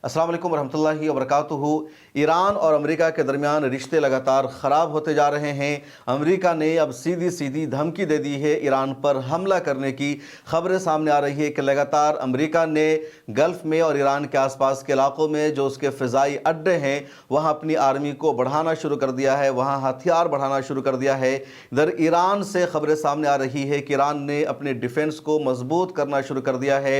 अस्सलाम वालेकुम रहमतुल्लाहि व बरकातुहू। ईरान और अमेरिका के दरमियान रिश्ते लगातार ख़राब होते जा रहे हैं। अमेरिका ने अब सीधी सीधी धमकी दे दी है ईरान पर हमला करने की। खबरें सामने आ रही है कि लगातार अमेरिका ने गल्फ़ में और ईरान के आसपास के इलाकों में जो उसके फ़िज़ाई अड्डे हैं वहाँ अपनी आर्मी को बढ़ाना शुरू कर दिया है, वहाँ हथियार बढ़ाना शुरू कर दिया है। इधर ईरान से खबरें सामने आ रही है कि ईरान ने अपने डिफेंस को मजबूत करना शुरू कर दिया है।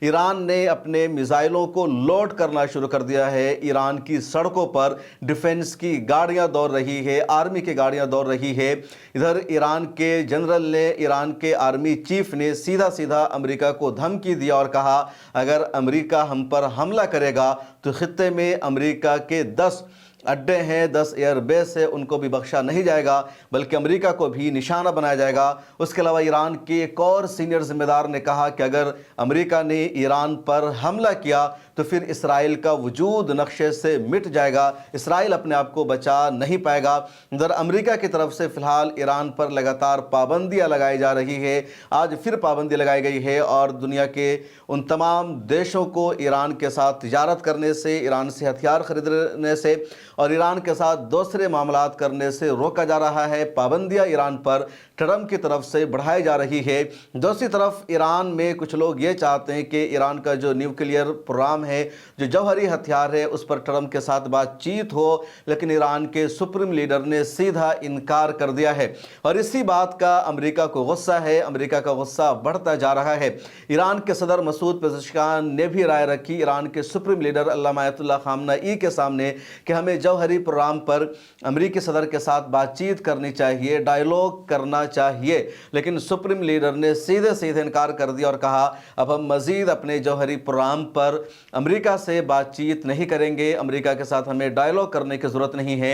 ईरान ने अपने मिसाइलों को लोड करना शुरू कर दिया है। ईरान की सड़कों पर डिफेंस की गाड़ियां दौड़ रही है, आर्मी की गाड़ियां दौड़ रही है। इधर ईरान के जनरल ने, ईरान के आर्मी चीफ ने सीधा सीधा अमेरिका को धमकी दिया और कहा अगर अमेरिका हम पर हमला करेगा तो खित्ते में अमेरिका के 10 अड्डे हैं, 10 एयरबेस है, उनको भी बख्शा नहीं जाएगा बल्कि अमेरिका को भी निशाना बनाया जाएगा। उसके अलावा ईरान के एक और सीनियर जिम्मेदार ने कहा कि अगर अमेरिका ने ईरान पर हमला किया तो फिर इसराइल का वजूद नक्शे से मिट जाएगा, इसराइल अपने आप को बचा नहीं पाएगा। इधर अमेरिका की तरफ से फ़िलहाल ईरान पर लगातार पाबंदियाँ लगाई जा रही है। आज फिर पाबंदी लगाई गई है और दुनिया के उन तमाम देशों को ईरान के साथ तिजारत करने से, ईरान से हथियार खरीदने से और ईरान के साथ दूसरे मामलात करने से रोका जा रहा है। पाबंदियाँ ईरान पर ट्रंप की तरफ से बढ़ाई जा रही है। दूसरी तरफ ईरान में कुछ लोग ये चाहते हैं कि ईरान का जो न्यूक्लियर प्रोग्राम है, जो जौहरी हथियार है, उस पर ट्रंप के साथ बातचीत हो, लेकिन ईरान के सुप्रीम लीडर ने सीधा इनकार कर दिया है और इसी बात का अमेरिका को गुस्सा है। अमेरिका का गुस्सा बढ़ता जा रहा है। ईरान के सदर मसूद पेज़ेश्कियान ने भी राय रखी ईरान के सुप्रीम लीडर अल्लामा आयतुल्लाह ख़ामनेई के सामने कि हमें जौहरी प्रोग्राम पर अमेरिकी सदर के साथ बातचीत करनी चाहिए, डायलॉग करना चाहिए, लेकिन सुप्रीम लीडर ने सीधे सीधे इनकार कर दिया और कहा अब हम मज़ीद अपने जौहरी प्रोग्राम पर अमेरिका से बातचीत नहीं करेंगे, अमेरिका के साथ हमें डायलॉग करने की ज़रूरत नहीं है।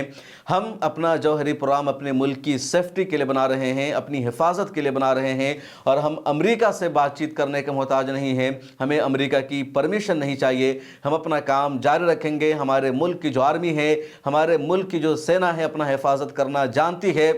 हम अपना जौहरी प्रोग्राम अपने मुल्क की सेफ्टी के लिए बना रहे हैं, अपनी हिफाजत के लिए बना रहे हैं और हम अमेरिका से बातचीत करने के मोहताज नहीं हैं। हमें अमेरिका की परमिशन नहीं चाहिए, हम अपना काम जारी रखेंगे। हमारे मुल्क की जो आर्मी है, हमारे मुल्क की जो सेना है, अपना हिफाजत करना जानती है।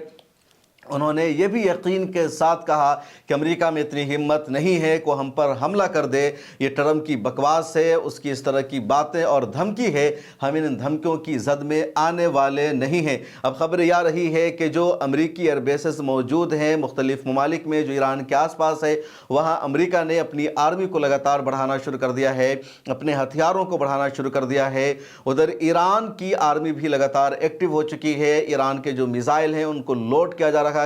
उन्होंने ये भी यकीन के साथ कहा कि अमेरिका में इतनी हिम्मत नहीं है कि हम पर हमला कर दे। ये ट्रंप की बकवास है, उसकी इस तरह की बातें और धमकी है, हम इन धमकियों की जद में आने वाले नहीं हैं। अब खबर यह रही है कि जो अमेरिकी एयरबेसेस मौजूद हैं मुख्तलिफ ममालिक में जो ईरान के आसपास है, वहाँ अमेरिका ने अपनी आर्मी को लगातार बढ़ाना शुरू कर दिया है, अपने हथियारों को बढ़ाना शुरू कर दिया है। उधर ईरान की आर्मी भी लगातार एक्टिव हो चुकी है। ईरान के जो मिसाइल हैं उनको लोड किया जा रहा है।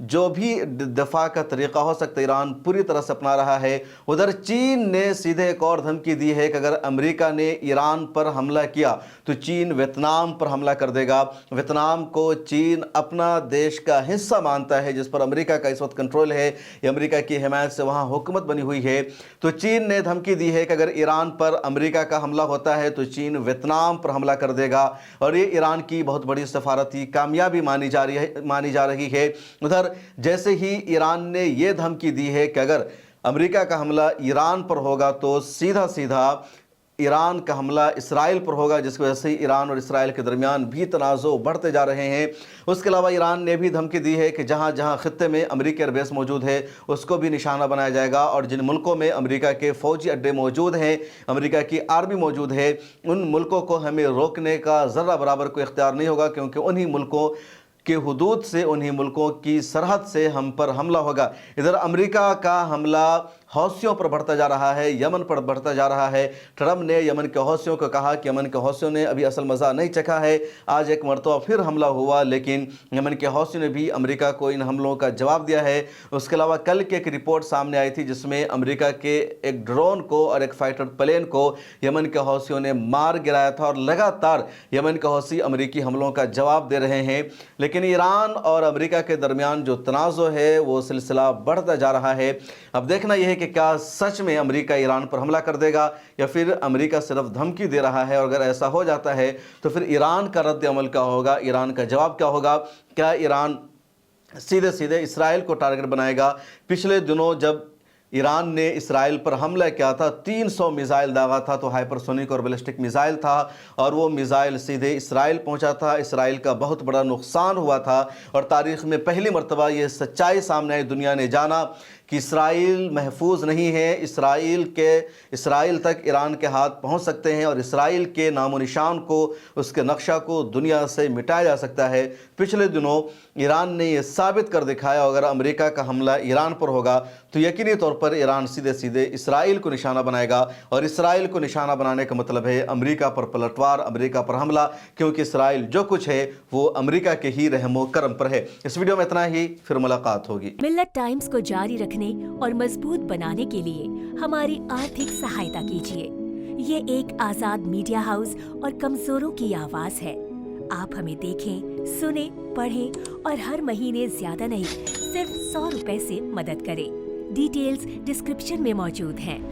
जो भी दफा का तरीका हो सकता है ईरान पूरी तरह से अपना रहा है। उधर चीन ने सीधे एक और धमकी दी है कि अगर अमेरिका ने ईरान पर हमला किया तो चीन वियतनाम पर हमला कर देगा। वियतनाम को चीन अपना देश का हिस्सा मानता है, जिस पर अमेरिका का इस वक्त कंट्रोल है, ये अमेरिका की हिमायत से वहाँ हुकूमत बनी हुई है। तो चीन ने धमकी दी है कि अगर ईरान पर अमेरिका का हमला होता है तो चीन वियतनाम पर हमला कर देगा और ये ईरान की बहुत बड़ी सफारती कामयाबी मानी जा रही है। उधर जैसे ही ईरान ने यह धमकी दी है कि अगर अमेरिका का हमला ईरान पर होगा तो सीधा सीधा ईरान का हमला इसराइल पर होगा, जिसकी वजह से ईरान और इसराइल के दरमियान भी तनाज़ो बढ़ते जा रहे हैं। उसके अलावा ईरान ने भी धमकी दी है कि जहाँ जहाँ खित्ते में अमेरिकी एयरबेस मौजूद है उसको भी निशाना बनाया जाएगा और जिन मुल्कों में अमेरिका के फ़ौजी अड्डे मौजूद हैं, अमेरिका की आर्मी मौजूद है, उन मुल्कों को हमें रोकने का ज़र्रा बराबर कोई इख्तियार नहीं होगा, क्योंकि उन्हीं मुल्कों के हुदूद से, उन्हीं मुल्कों की सरहद से हम पर हमला होगा। इधर अमेरिका का हमला हौसियों पर बढ़ता जा रहा है, यमन पर बढ़ता जा रहा है। ट्रंप ने यमन के हौसियों को कहा कि यमन के हौसियों ने अभी असल मज़ा नहीं चखा है, आज एक मरतबा फिर हमला हुआ, लेकिन यमन के हौसियों ने भी अमेरिका को इन हमलों का जवाब दिया है। उसके अलावा कल की एक रिपोर्ट सामने आई थी जिसमें अमेरिका के एक ड्रोन को और एक फाइटर प्लेन को यमन के हौसियों ने मार गिराया था और लगातार यमन के हौसी अमेरिकी हमलों का जवाब दे रहे हैं। लेकिन ईरान और अमेरिका के दरमियान जो तनाज़ो है वो सिलसिला बढ़ता जा रहा है। अब देखना यह है कि क्या सच में अमेरिका ईरान पर हमला कर देगा या फिर अमेरिका सिर्फ धमकी दे रहा है, और अगर ऐसा हो जाता है तो फिर ईरान का रद्द अमल क्या होगा, ईरान का जवाब क्या होगा। क्या ईरान सीधे सीधे इसराइल को टारगेट बनाएगा? पिछले दिनों जब ईरान ने इसराइल पर हमला किया था, 300 मिसाइल दागा था, तो हाइपरसोनिक और बैलिस्टिक मिसाइल था और वो मिसाइल सीधे इसराइल पहुंचा था। इसराइल का बहुत बड़ा नुकसान हुआ था और तारीख़ में पहली मरतबा ये सच्चाई सामने आई, दुनिया ने जाना कि इसराइल महफूज नहीं है, इसराइल तक ईरान के हाथ पहुंच सकते हैं और इसराइल के नामो निशान को, उसके नक्शा को दुनिया से मिटाया जा सकता है। पिछले दिनों ईरान ने यह साबित कर दिखाया, अगर अमेरिका का हमला ईरान पर होगा तो यकीनी तौर पर ईरान सीधे सीधे इसराइल को निशाना बनाएगा, और इसराइल को निशाना बनाने का मतलब है अमेरिका पर पलटवार, अमेरिका पर हमला, क्योंकि इसराइल जो कुछ है वो अमेरिका के ही रहमो करम पर है। इस वीडियो में इतना ही, फिर मुलाकात होगी। मिल्लत टाइम्स को जारी रखने और मजबूत बनाने के लिए हमारी आर्थिक सहायता कीजिए। ये एक आजाद मीडिया हाउस और कमजोरों की आवाज है। आप हमें देखें, सुने, पढ़ें और हर महीने ज्यादा नहीं, सिर्फ 100 रुपए से मदद करें। डिटेल्स डिस्क्रिप्शन में मौजूद हैं।